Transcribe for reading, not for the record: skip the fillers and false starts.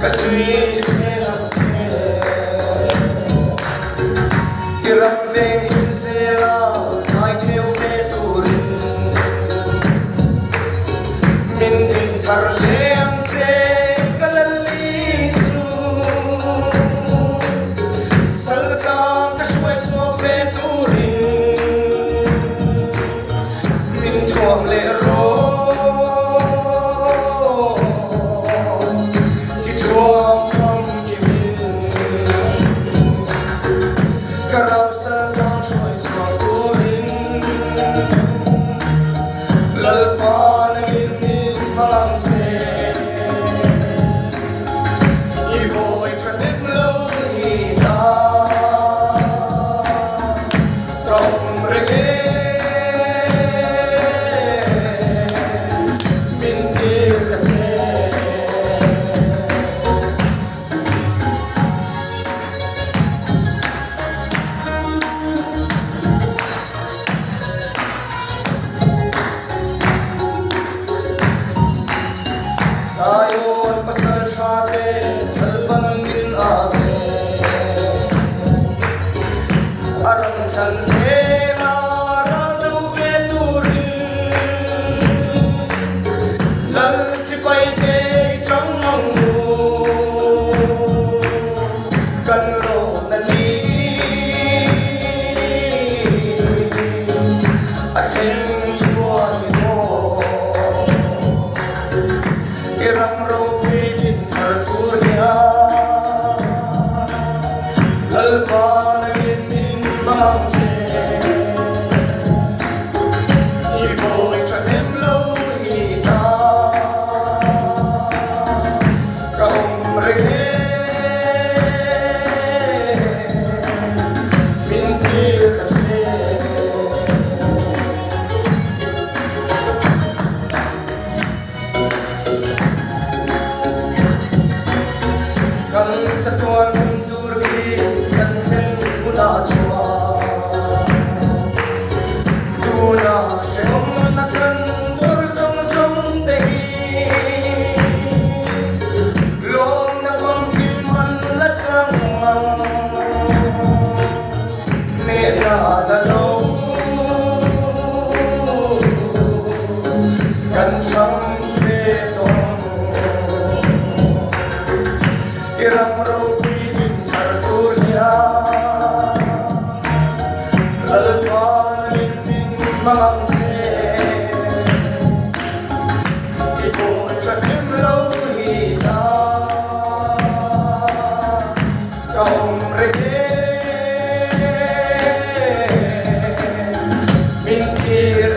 Kasui selam se Kiram veng hin sela Nai theo ve turin Min din thar leang se Kalali su Salka kashuai suak ve turin Min thuam le ro Sayon pasal shate kalbangin ate Aram san se na radau ve turi Lal sipai te changangu Kanro nali Achen chuan mo Kiram ropi din thar turia Lalpan in mang se Iboi chatem lo hita Kaum rege Bintir kase Kang satuan turki kan sen mula chua Tuna shom nakan dur song song tehi Long na kwang kiman la sang mang Mera dalo Kan sang petong Kiram ropi din thar turia Lalpan in mang se Iboi chatim lo hita Kaum rege Min kir